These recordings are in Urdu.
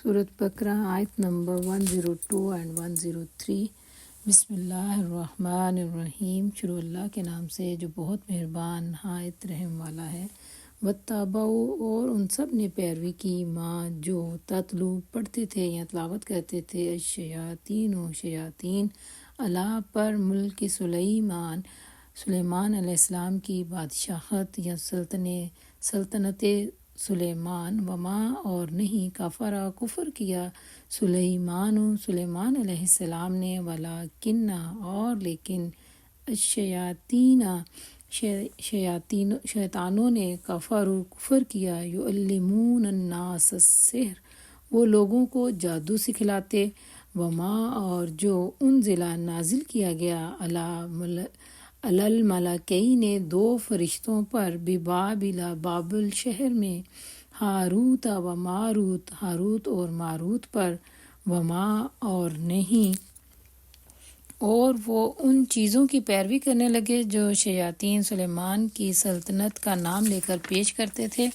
سورۃ بقرہ آیت نمبر 102 اینڈ 103۔ بسم اللہ الرحمن الرحیم۔ شروع اللہ کے نام سے جو بہت مہربان نہایت رحم والا ہے۔ واتبعوا، اور ان سب نے پیروی کی، ماں جو تتلو پڑھتے تھے یا تلاوت کرتے تھے، الشیاطین و شیاطین، اللہ پر ملک سلیمان علیہ السلام کی بادشاہت یا سلطنت سلیمان، وما اور نہیں کفر کیا سلیمان علیہ السلام نے، ولیکن اور لیکن شیطانوں نے کفر کیا، یعلمون الناس السحر، وہ لوگوں کو جادو سکھلاتے، وما اور جو انزلہ نازل کیا گیا علی الملکین دو فرشتوں پر، ببابل بابل شہر میں، ہاروت و ماروت ہاروت اور ماروت پر، وما اور نہیں اور وہ ان چیزوں کی پیروی کرنے لگے جو شیاطین سلیمان کی سلطنت کا نام لے کر پیش کرتے تھے،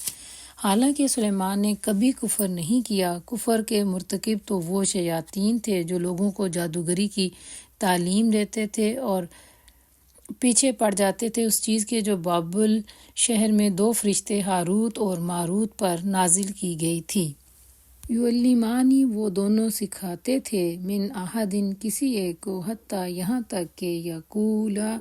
حالانکہ سلیمان نے کبھی کفر نہیں کیا۔ کفر کے مرتکب تو وہ شیاطین تھے جو لوگوں کو جادوگری کی تعلیم دیتے تھے اور پیچھے پڑ جاتے تھے اس چیز کے جو بابل شہر میں دو فرشتے ہاروت اور ماروت پر نازل کی گئی تھی۔ یعلمانی، وہ دونوں سکھاتے تھے، من احدن کسی ایک کو، حتیٰ یہاں تک کہ یقولا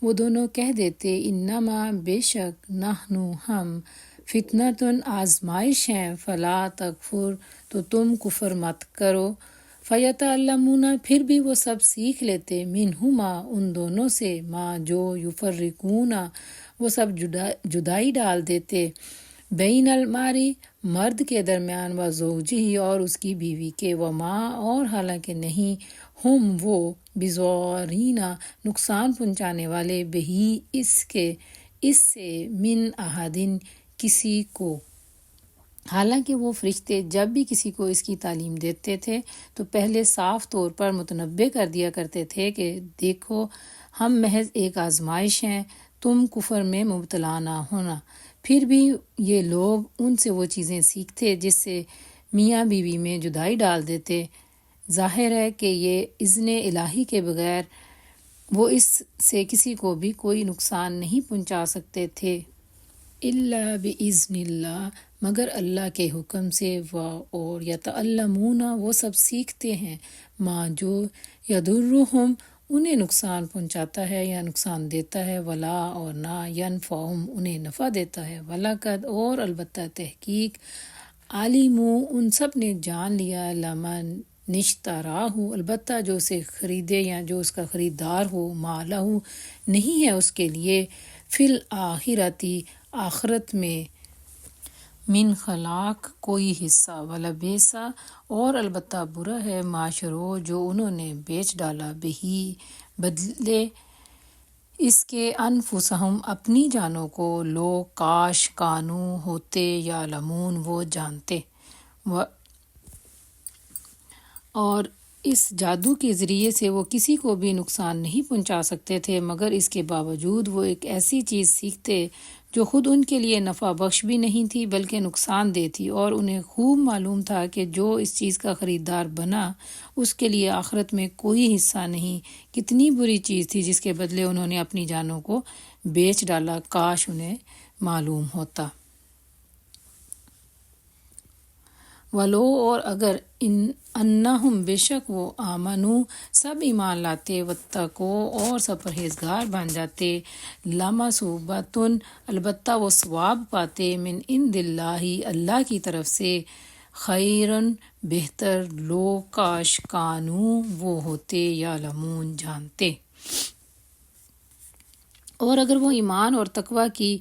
وہ دونوں کہہ دیتے، انما بے شک، نحنو ہم، فتنۃ آزمائش ہیں، فلا تکفر تو تم کفر مت کرو، فیتعلمون پھر بھی وہ سب سیکھ لیتے، منہما ان دونوں سے، ما جو یفرقون وہ سب جدائی ڈال دیتے، بین الماری مرد کے درمیان، و زوجہ اور اس کی بیوی کے، وما اور حالانکہ نہیں، ہم وہ، بضارین نقصان پہنچانے والے، بہی اس سے، من احدن کسی کو۔ حالانکہ وہ فرشتے جب بھی کسی کو اس کی تعلیم دیتے تھے تو پہلے صاف طور پر متنبہ کر دیا کرتے تھے کہ دیکھو ہم محض ایک آزمائش ہیں، تم کفر میں مبتلا نہ ہونا۔ پھر بھی یہ لوگ ان سے وہ چیزیں سیکھتے جس سے میاں بیوی میں جدائی ڈال دیتے۔ ظاہر ہے کہ یہ اذن الہی کے بغیر وہ اس سے کسی کو بھی کوئی نقصان نہیں پہنچا سکتے تھے، الا باذن اللہ مگر اللہ کے حکم سے، اور یتعلمون وہ سب سیکھتے ہیں، ما جو یضرہم انہیں نقصان پہنچاتا ہے یا نقصان دیتا ہے، ولا اور نہ ینفعہم انہیں نفع دیتا ہے، ولقد اور البتہ تحقیق، علموا ان سب نے جان لیا، لمن اشتراہ البتہ جو اسے خریدے یا جو اس کا خریدار ہو، ما لہ نہیں ہے اس کے لیے، فی الآخرۃ آخرت میں، من خلاق کوئی حصہ، ولبئس اور البتہ برا ہے، ما شروا جو انہوں نے بیچ ڈالا، بہی بدلے اس کے، انفسہم اپنی جانوں کو، لو کاش کانو ہوتے، یعلمون وہ جانتے۔ اور اس جادو کے ذریعے سے وہ کسی کو بھی نقصان نہیں پہنچا سکتے تھے، مگر اس کے باوجود وہ ایک ایسی چیز سیکھتے جو خود ان کے لیے نفع بخش بھی نہیں تھی بلکہ نقصان دہ تھی، اور انہیں خوب معلوم تھا کہ جو اس چیز کا خریدار بنا اس کے لیے آخرت میں کوئی حصہ نہیں۔ کتنی بری چیز تھی جس کے بدلے انہوں نے اپنی جانوں کو بیچ ڈالا، کاش انہیں معلوم ہوتا۔ ولو اور اگر انہم بے شک وہ، آمنو سب ایمان لاتے، واتقو اور سب پرہیزگار بن جاتے، لمثوبۃ البتہ وہ ثواب پاتے، من عند اللہ اللہ کی طرف سے، خیرن بہتر، لو کاش کانو وہ ہوتے، یعلمون جانتے۔ اور اگر وہ ایمان اور تقوی کی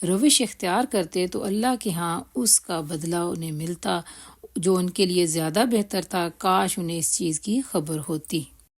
روش اختیار کرتے تو اللہ کے ہاں اس کا بدلہ انہیں ملتا جو ان کے لیے زیادہ بہتر تھا، کاش انہیں اس چیز کی خبر ہوتی۔